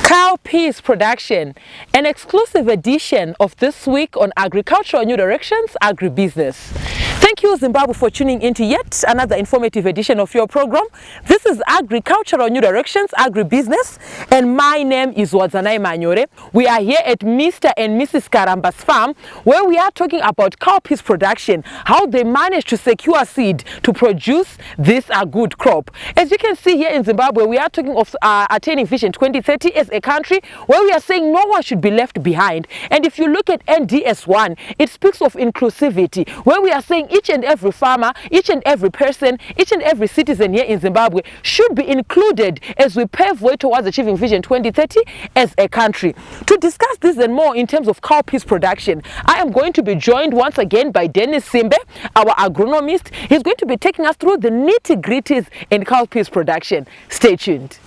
Cowpeas production, an exclusive edition of This Week on Agricultural New Directions, Agribusiness. Thank you, Zimbabwe, for tuning into yet another informative edition of your program. This is Agricultural New Directions, Agribusiness, and my name is ZADZAMATURA. We are here at Mr. and Mrs. Karamba's farm, where we are talking about cowpeas production, how they managed to secure seed to produce this good crop. As you can see here in Zimbabwe, we are talking of attaining Vision 2030 as a country where we are saying no one should be left behind. And if you look at NDS1, it speaks of inclusivity, where we are saying each and every farmer, each and every person, each and every citizen here in Zimbabwe should be included as we pave way towards achieving Vision 2030 as a country. To discuss this and more in terms of cowpeas production, I am going to be joined once again by Dennis Simbe, our agronomist. He's going to be taking us through the nitty-gritties in cowpeas production. Stay tuned.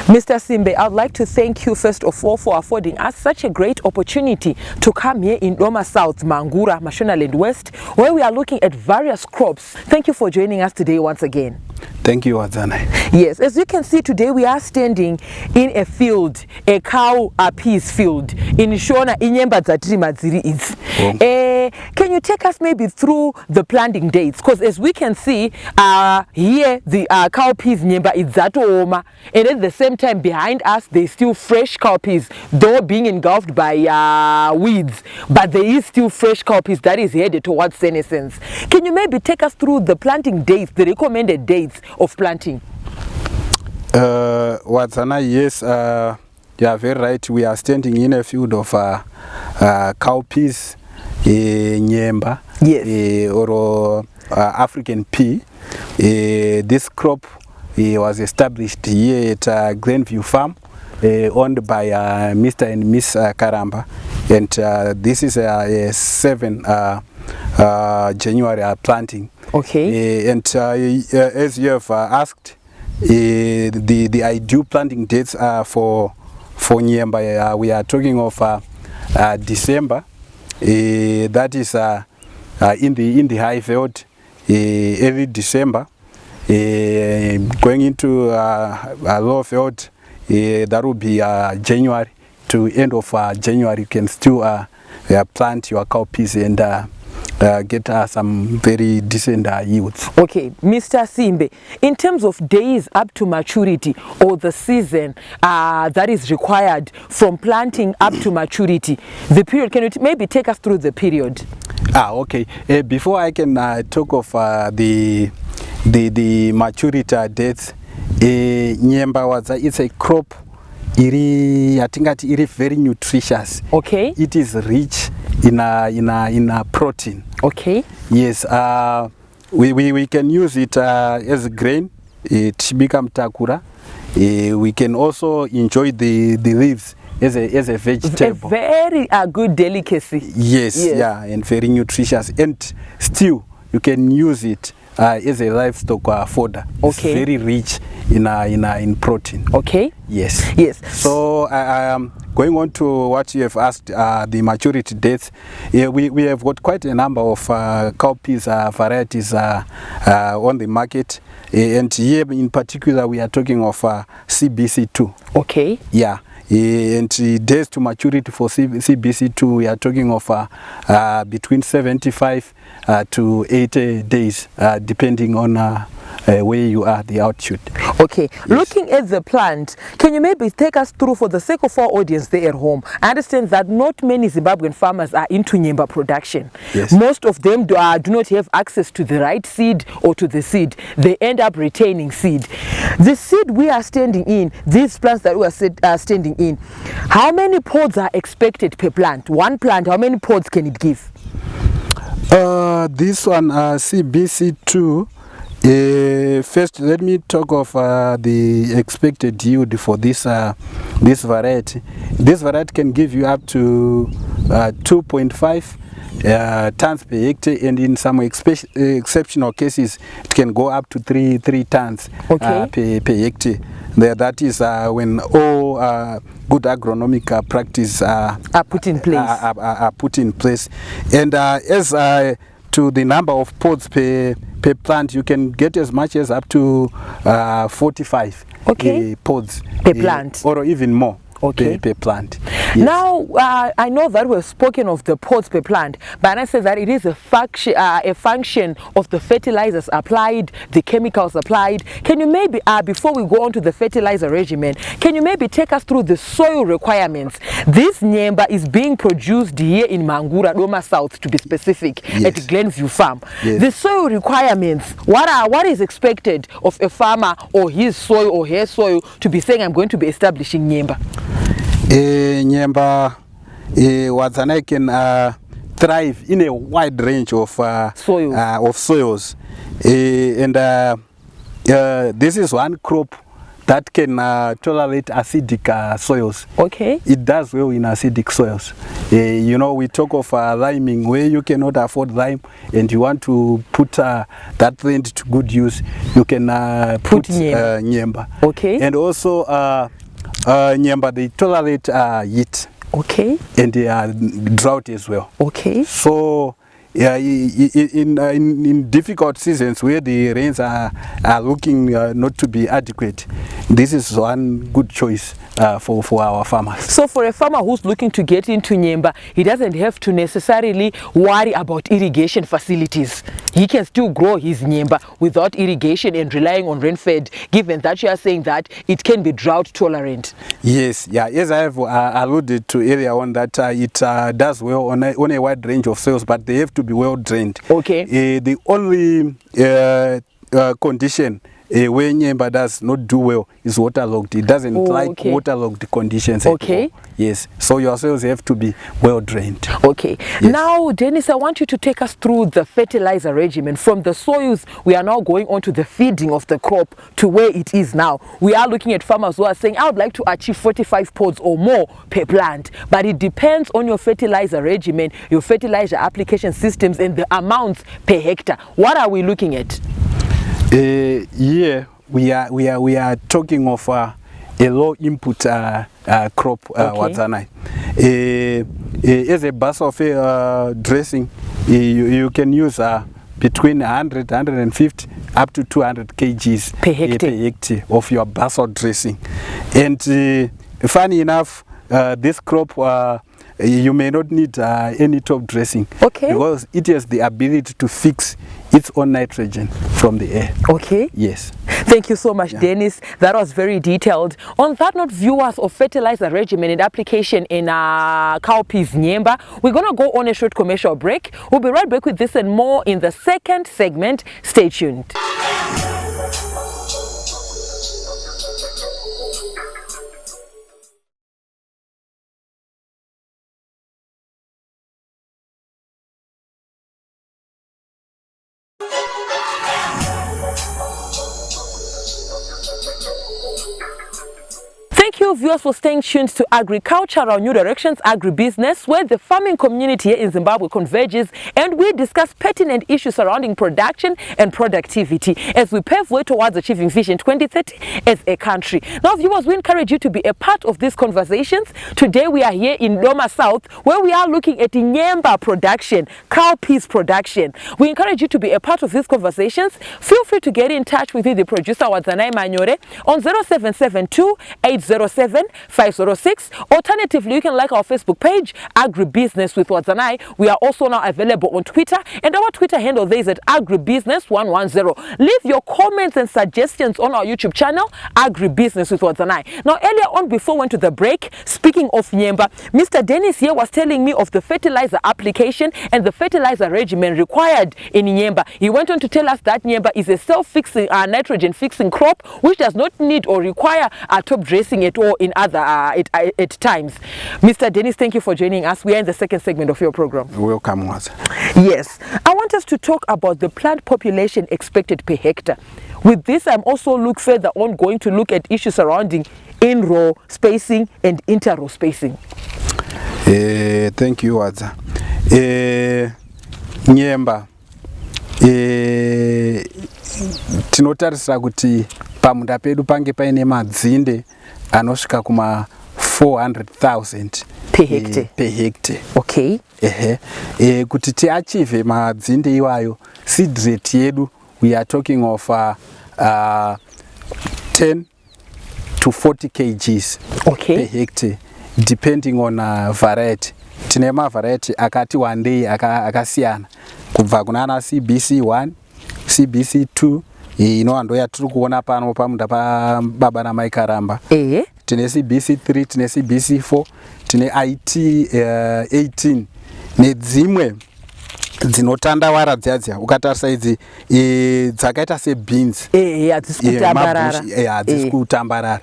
Mr. Simbe, I'd like to thank you first of all for affording us such a great opportunity to come here in Doma South, Mangura, Mashonaland West, where we are looking at various crops. Thank you for joining us today once again. Thank you, Wadzana. Yes, as you can see today, we are standing in a field, a cowpeas field in Shona NYEMBA ZADZAMATURA. Can you take us maybe through the planting dates? Because as we can see here, the cowpeas NYEMBA is Zatoma, and at the same time behind us there's still fresh cowpeas, though being engulfed by weeds, but there is still fresh cowpeas that is headed towards senescence. Can you maybe take us through the planting dates, the recommended dates of planting? Wadzana, yes, you are very right. We are standing in a field of cowpeas, NYEMBA, yes, or African pea. This crop was established here at Glenview Farm, owned by Mr. and Miss Karamba, and this is a 7 January planting. Okay. And as you have asked, the ideal planting dates for NYEMBA, we are talking of December. That is in the high field, early December. Going into a low field, that will be January to end of January. You can still plant your cowpeas and get some very decent yields. Okay, Mr. Simbe, in terms of days up to maturity or the season that is required from planting up to maturity, the period, can you maybe take us through the period? Okay. Before I can talk of the maturity dates, NYEMBA it's a crop. I think it is very nutritious. Okay. It is rich in a protein. Okay. Yes. We can use it as a grain. It become takura. We can also enjoy the leaves as a vegetable. A very good delicacy. Yes, yes. Yeah, and very nutritious. And still, you can use it as a livestock fodder. Okay. It's very rich in protein. Okay. Yes. Yes. So going on to what you have asked, the maturity dates, we have got quite a number of cowpeas varieties on the market, and here in particular we are talking of CBC2. Okay. Yeah. And days to maturity for CBC2, we are talking of between 75 to 80 days, depending on where you are, the altitude. Okay. Yes. Looking at the plant, can you maybe take us through, for the sake of our audience there at home? I understand that not many Zimbabwean farmers are into NYEMBA production. Yes. Most of them do not have access to the right seed or to the seed. They end up retaining seed. The seed we are standing in, these plants that we are standing in, how many pods are expected per plant? One plant, how many pods can it give? This one, CBC2, first let me talk of the expected yield for this variety. This variety can give you up to 2.5 tons per hectare, and in some exceptional cases it can go up to 3 tons per hectare. That is when all good agronomic practice are put in place. And as to the number of pods per per plant you can get as much as up to 45 pods per plant, or even more. Okay. Per plant. Yes. Now, I know that we've spoken of the pods per plant, but I said that it is a function of the fertilizers applied, the chemicals applied. Can you maybe, before we go on to the fertilizer regimen, can you maybe take us through the soil requirements? This NYEMBA is being produced here in Mangura, Doma South, to be specific, yes, at Glenview Farm. Yes. The soil requirements, what is expected of a farmer or his soil or her soil to be saying, I'm going to be establishing NYEMBA? NYEMBA Wadzanai can thrive in a wide range of soils. And this is one crop that can tolerate acidic soils. Okay. It does well in acidic soils. You know, we talk of liming where you cannot afford lime and you want to put that land to good use. You can put NYEMBA. Okay. And also NYEMBA, they tolerate heat. Okay. And drought as well. Okay. So yeah, in difficult seasons where the rains are looking not to be adequate, this is one good choice for our farmers. So for a farmer who's looking to get into NYEMBA, he doesn't have to necessarily worry about irrigation facilities. He can still grow his NYEMBA without irrigation and relying on rain-fed, given that you are saying that it can be drought tolerant. Yes, yeah, as I have alluded to earlier on, that it does well on a wide range of soils, but they have to be well drained. Okay. The only condition where NYEMBA does not do well is waterlogged. It doesn't like waterlogged conditions. Okay. Yes. So your soils have to be well drained. Okay. Yes. Now, Dennis, I want you to take us through the fertilizer regimen. From the soils, we are now going on to the feeding of the crop to where it is now. We are looking at farmers who are saying, I would like to achieve 45 pods or more per plant. But it depends on your fertilizer regimen, your fertilizer application systems, and the amounts per hectare. What are we looking at? Yeah, we are talking of a low input crop, Wadzanai. As a bus of dressing, you can use between 100, 150 up to 200 kgs per hectare of your basal dressing. And funny enough, this crop you may not need any top dressing, because it has the ability to fix its own nitrogen from the air. Okay. Yes. Thank you so much, Dennis. That was very detailed. On that note, viewers of fertilizer regimen and application in cowpeas NYEMBA, we're going to go on a short commercial break. We'll be right back with this and more in the second segment. Stay tuned. Thank you, viewers, for staying tuned to Agricultural New Directions Agribusiness, where the farming community here in Zimbabwe converges and we discuss pertinent issues surrounding production and productivity as we pave way towards achieving Vision 2030 as a country. Now, viewers, we encourage you to be a part of these conversations. Today, we are here in Doma South, where we are looking at NYEMBA production, cowpeas production. We encourage you to be a part of these conversations. Feel free to get in touch with the producer, Wadzanai Manyore, on 0772 807-506. Alternatively, you can like our Facebook page, Agribusiness with Wadzanai. We are also now available on Twitter, and our Twitter handle there is at Agribusiness110. Leave your comments and suggestions on our YouTube channel, Agribusiness with Wadzanai. Now, earlier on, before we went to the break, speaking of NYEMBA, Mr. Dennis here was telling me of the fertilizer application and the fertilizer regimen required in NYEMBA. He went on to tell us that NYEMBA is a self-fixing, nitrogen-fixing crop, which does not need or require a top dressing at all in other at times. Mr. Dennis, thank you for joining us. We are in the second segment of your program. Welcome, Waza. Yes, I want us to talk about the plant population expected per hectare. With this, I'm also going to look at issues surrounding in-row spacing and inter-row spacing. Thank you, Waza. NYEMBA tinotarisira kuti pamunda pedu pange paine madzinde anosvika kuma 400,000 per hectare. Okay. Kuti tiachieve madzinde iwayo, seed rate yedu we are talking of 10 to 40 kgs per hectare, depending on variety. Tine variety akati wandei akasiyana kubva kunana CBC1, CBC2 inoando yatiri kuona pano pamunda pa baba na mai Karamba. Tine CBC3, tine CBC4, tine IT 18 nedzimwe dzinotandawara dziya ukatarisa idzi dzakaita sebeans hadzisi kutambarara.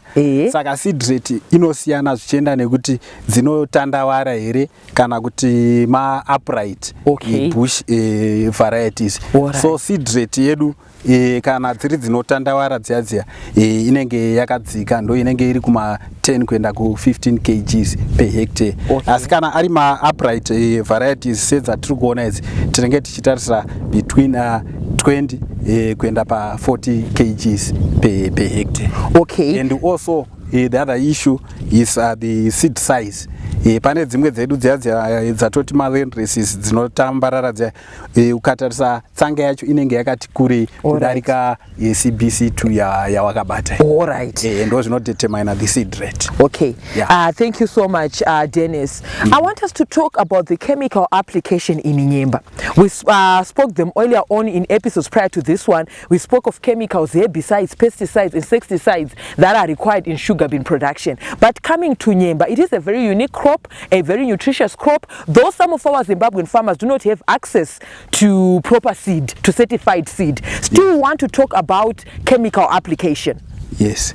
Saka seed rate inosiyana zvichienda nekuti dzinotandawara here kana kuti upright bush varieties. So seed rate yedu kana dziri dzinotandawara dziya inenge yakadzika, ndo inenge iri kuma 10 kuenda ku 15 kgs per hectare. Asi kana ari upright varieties sedzatiri kuona idzi tinenge tichitarisa between 20 kuenda pa 40 kgs per hectare. And also the other issue is the seed size. Pane dzimwe dzedu dzatoti land races dzinotambarara dzia ukatarisa tsanga yacho inenge yakati kure kudarika CBC2 yawakabata. Ndo zvinodetermine the seed rate. Thank you so much, Dennis. I want us to talk about the chemical application in NYEMBA. We spoke them earlier on in episodes prior to this one. We spoke of chemicals, herbicides, pesticides, insecticides that are required in sugar bean production. But coming to NYEMBA, it is a very unique crop, a very nutritious crop, though some of our Zimbabwean farmers do not have access to proper seed, to certified seed. Still want to talk about chemical application. Yes.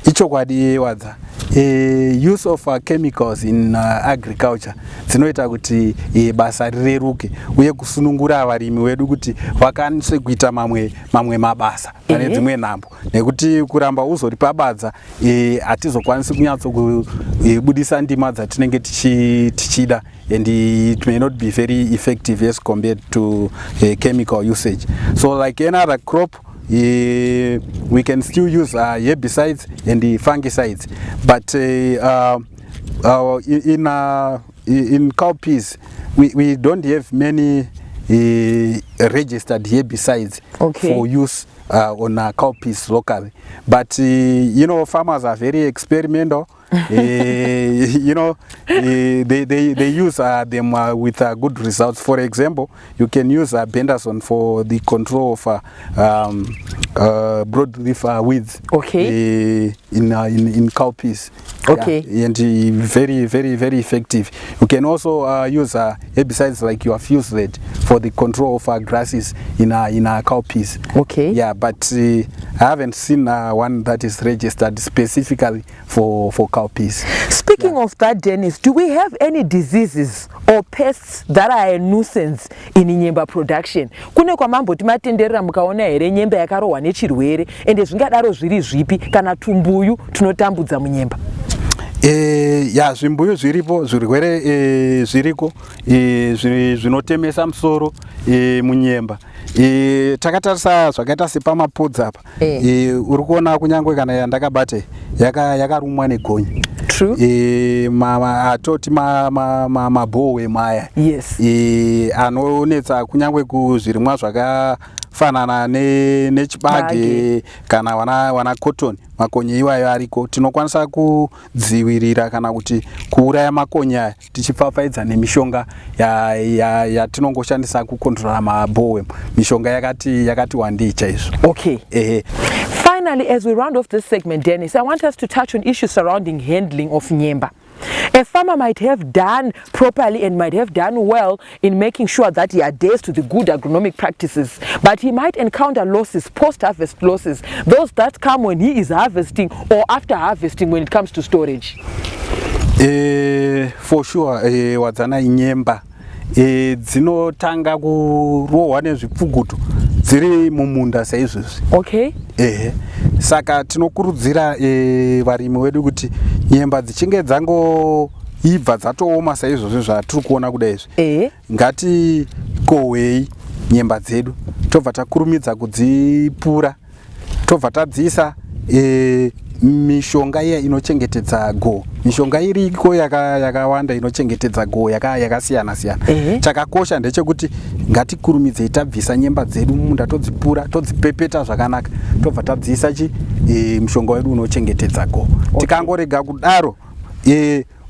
Ichokwadi wadza. Use of chemicals in agriculture dzinoita kuti basa rireruke uye kusunungura varimi wedu kuti vakwanise kuita mamwe mabasa pane dzimwe nhambo, nekuti kuramba uzori pabadza hatizokwanisi kunyatso kubudisa ndima dzatinenge tichida, and it may not be very effective as compared to chemical usage. So like any other crop, we can still use herbicides and fungicides, but in cowpeas we don't have many registered herbicides for use on cowpeas locally. But you know, farmers are very experimental. You know, they use them with good results. For example, you can use bendazone for the control of broadleaf weeds in cowpeas. And very effective. You can also use herbicides like your fuseled for the control of grasses in cowpeas. Yeah, but I haven't seen one that is registered specifically for cowpeas. Speaking of that, Dennis, do we have any diseases or pests that are a nuisance in NYEMBA production? Kune kwa mambo timatenderera mukaona here NYEMBA yakarohwa nechirwere ende zvingadaro zviri zvipi kana tumbuyu tunotambudza muNYEMBA? Ya zvimbuyu zviripo, zvirwere zviriko zvinotemesa musoro muNYEMBA. Takatarisa zvakaita sepamapodza apa, uri kuona kunyangwe kana yandakabate yakarumwa negonye. Atoti mabhowe maya anonetsa kunyangwe kuzvirimwa zvakafanana nechibage kana wana cotton. Makonye iwayo ariko tinokwanisa kudzivirira kana kuti kuuraya makonye aya tichipfapfaidza nemishonga yatinongoshandisa kukontrola mabhowe, mishonga yakati wandei chaizvo. Finally, as we round off this segment, Dennis, I want us to touch on issues surrounding handling of NYEMBA. A farmer might have done properly and might have done well in making sure that he adheres to the good agronomic practices, but he might encounter losses, post-harvest losses, those that come when he is harvesting or after harvesting when it comes to storage. For sure, wadzana NYEMBA dzinotanga kurohwa nezvipfuguto dziri mumunda saizvozvi. Saka tinokurudzira varimi vedu kuti NYEMBA dzichinge dzangoibva dzatooma saizvozvi zvatiri kuona kudai izvi, ngatikohwei NYEMBA dzedu tobva takurumidza kudzipura, tobva tadziisa mishonga iya inochengetedza go. Mishonga iriko yakawanda inochengetedza go yakasiyana siyana. Chakakosha ndechekuti ngatikurumidze tabvisa nyemba dzedu munda, todzipura, todzipepeta zvakanaka, tobva tabvisa mishonga wedu unochengetedza go. Tikangorega kudaro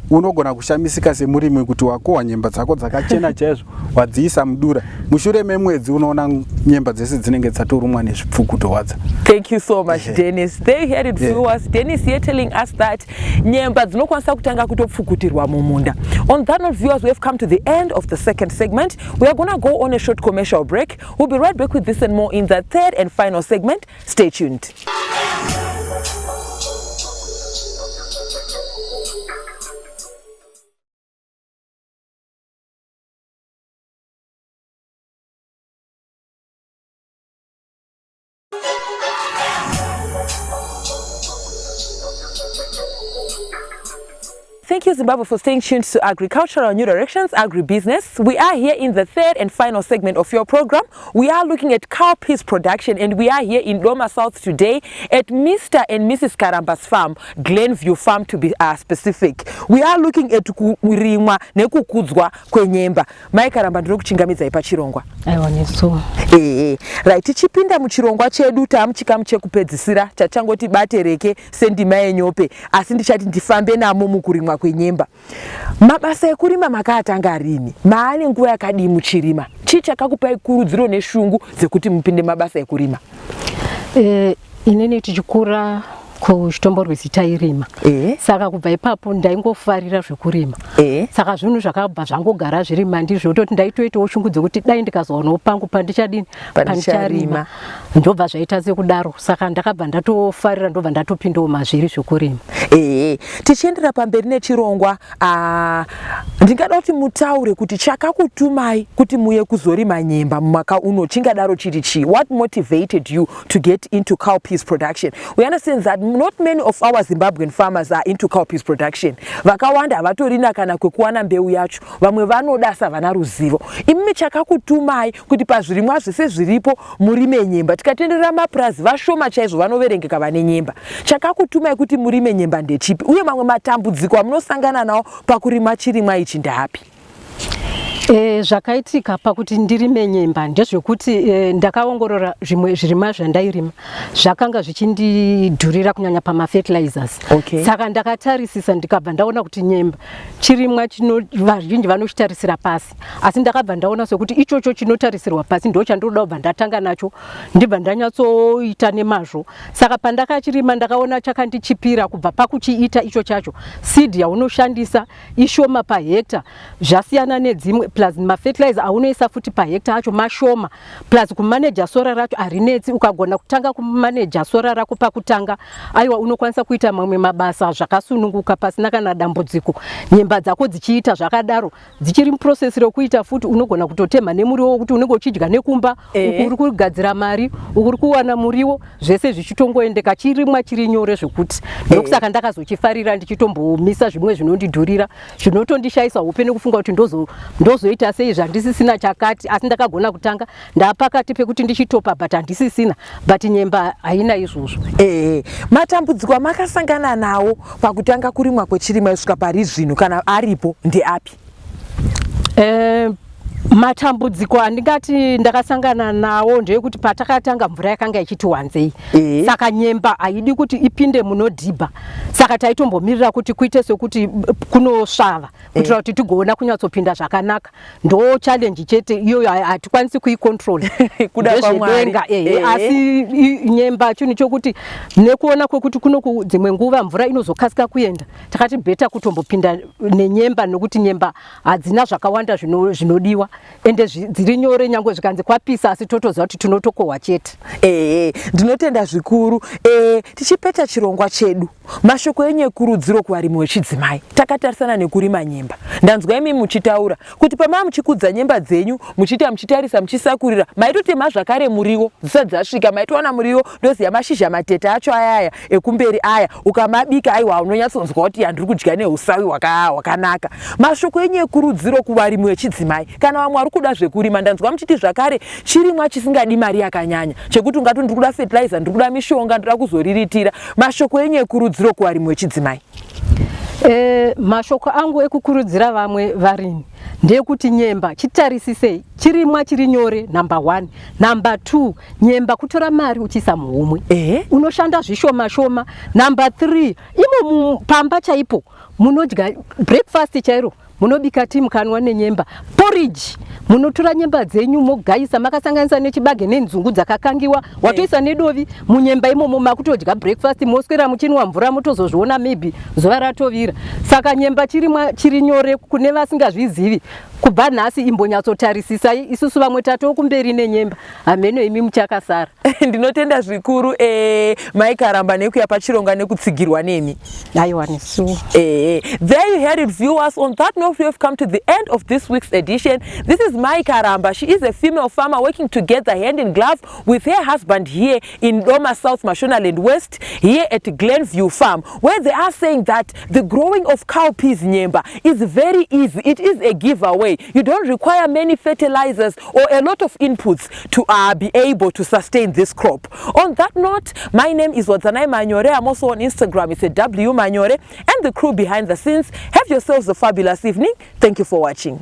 unogona kushamisika semurimi kuti wakohwa nyemba dzako dzakachena chaizvo wadziisa mudura, mushure memwedzi unoona nyemba dzese dzinenge dzatorumwa nezvipfukutowadza. Thank you so much, Dennis. They heard it through us. Dennis here telling us that nyemba dzinokwanisa kutanga kutopfukutirwa mumunda. On that note, viewers, we have come to the end of the second segment. We are going to go on a short commercial break. We'll be right back with this and more in the third and final segment. Stay tuned. Thank you, Zimbabwe, for staying tuned to Agricultural New Directions, Agribusiness. We are here in the third and final segment of your program. We are looking at cowpeas production, and we are here in Loma South today at Mr. and Mrs. Karamba's farm, Glenview Farm to be specific. We are looking at kurimwa nekukudzwa kwenyemba. Mai Karamba ndiri kuchingamidza ipa chirongwa. Aiwa neso. Right, tichipinda muchirongwa chedu tamuchikamu chekupedzisira chachangoti batereke sendima yenyope, asi ndichati ndifambe namo mukurimwa kwenyemba. Mabasa ekurima makatanga rini? Maane nguva yakadii muchirima? Chichakakupai kurudziro neshungu dzekuti mupinde mabasa ekurima? Inini tichikura kuchitomborwisi tairima. Saka kubva ipapo ndaingofarira zvekurima. Saka zvinhu zvakabva zvangogara zvirima ndizvo, toti ndaitoitawo shungu dzekuti dai ndikazowana pangu pandichadini pandicharima. Ndobva zvaita sekudaro. Saka ndakabva ndatofarira, ndobva ndatopindawo mazviri zvekurima. Tichiendera pamberi nechirongwa, ndingada kuti mutaure kuti chakakutumai kuti muye kuzorima nyemba mumwaka uno chingadaro chiri chii? What motivated you to get into cowpeas production? We understand that not many of our Zimbabwean farmers are into cowpeas production. Vakawanda havatorina kana kwekuwana mbeu yacho, vamwe vanoda savana ruzivo. Imi chakakutumai kuti pazvirimwa zvese zviripo murime nyemba? Tikatenderera mapurazi vashoma chaizvo vanoverengeka vane nyemba. Chakakutumai kuti murime nyemba ndechipi? Uye mamwe matambudziko amunosangana nawo pakurima chirimwa ichi ndapi? Zvakaitika pakuti ndirime nyemba ndezvekuti ndakaongorora zvimwe zvirimwa zvandairima zvakanga zvichindidhurira kunyanya pamafertilizers. Saka ndakatarisisa ndikabva ndaona kuti nyemba chirimwa vazhinji vanochitarisira pasi, asi ndakabva ndaona sekuti ichocho chinotarisirwa pasi ndo chandinoda kubva ndatanga nacho, ndibva ndanyatsoita nemazvo. Saka pandakachirima ndakaona chakandichipira kubva pakuchiita icho chacho. Seed yaunoshandisa ishoma pahekta, zvasiyana nedzimwe, plus mafertilizer aunoisa futi pahekta acho mashoma, plus kumaneja sora racho harinetsi. Ukagona kutanga kumaneja sora rako pakutanga, aiwa unokwanisa kuita mamwe mabasa zvakasununguka pasina kana dambudziko. Nyemba dzako dzichiita zvakadaro, dzichiri muprocess rekuita futi unogona kutotema nemuriwo wekuti unenge uchidya nekumba, uri kugadzira mari, uri kuwana muriwo, zvese zvichitongoendeka chirimwa chiri nyore zvekuti. Ndokusaka ndakazochifarira ndichitombomisa zvimwe zvinondidhurira, zvinotondishaisa upenyu kufunga kuti ndozoita sei zvandisisina chakati, asi ndakagona kutanga ndapakati pekuti ndichitopa but handisisina, but nyemba haina izvozvo. Matambudziko amakasangana nawo pakutanga kurimwa kwechirimwa kusvika pari zvino kana aripo ndeapi? Matambudziko andingati ndakasangana nawo ndeyekuti patakatanga mvura yakanga ichiti wanzei. Saka nyemba haidi kuti ipinde munodhibha. Saka taitombomirira kuti kuite sekuti kunosvava kuitira kuti tigoona kunyatsopinda zvakanaka. Ndo challenge chete iyoyo hatikwanisi kuicontrol kuda kwamwari. Asi nyemba chinhu chokuti nekuona kwekuti kuno dzimwe nguva mvura inozokasika kuenda, takati beta kutombopinda nenyemba nokuti nyemba hadzina zvakawanda zvinodiwa. Ende dziri nyore nyangwe zvikanzi kwapisa, asi totoziva kuti tinotokohwa chete. Ndinotenda zvikuru. Tichipeta chirongwa chedu, mashoko enyu ekurudziro kuvarimi vechidzimai. Takatarisana nekurima nyemba. Ndanzwa imi muchitaura kuti pama muchikudza nyemba dzenyu, muchita muchitarisa muchisakurira, maitotema zvakare muriwo dzisati dzasvika, maitowana muriwo ndoziya mashizha matete acho ayaya ekumberi aya, ukamabika aiwa unonyatsonzwa kuti ndiri kudya neusawi hwakanaka. Mashoko enyu ekurudziro kuvarimi vechidzimai, kana vamwe vari kuda zvekurima. Ndanzwa muchiti zvakare chirimwa chisingadi mari yakanyanya, chekuti ungati ndiri kuda fertilizer, ndiri kuda mishonga, ndiri kuzoriritira. Mashoko enyu ekurudziro kuvarimi vechidzimai? Mashoko angu ekukurudzira vamwe varimi ndeyekuti nyemba chitarisisei, chirimwa chiri nyore, number 1. Number 2, nyemba kutora mari uchiisa muhumwe, unoshanda zvishoma shoma. Number 3, imo pamba chaipo munodya breakfast chairo, munobika tea mukanwa nenyemba. Porridge, munotora nyemba dzenyu mogaisa makasanganisa nechibage nenzungu dzakakangiwa, watoisa nedovi munyemba imomo makutodya breakfast, moswera muchinwa mvura motozozviona maybe zuva ratovira. Saka nyemba chiri nyore kune vasingazvizivi. Kubva nhasi imbonyatsotarisisai, isusu vamwe tatokumberi nenyemba, hameno imi muchakasara. Ndinotenda zvikuru Mai Karamba nekuya pachironga nekutsigirwa nemi. Aiwa nesu. There you heard it, viewers. On that note, we have come to the end of this week's edition. This is Mai Karamba. She is a female farmer working together hand in glove with her husband here in Doma South, Mashonaland West, here at Glenview Farm, where they are saying that the growing of cowpeas Nyemba is very easy. It is a giveaway. You don't require many fertilizers or a lot of inputs to be able to sustain this crop. On that note, my name is Manyore. I'm also on Instagram. It's a W Manyore, and the crew behind the scenes. Have yourselves a fabulous evening. Thank you for watching.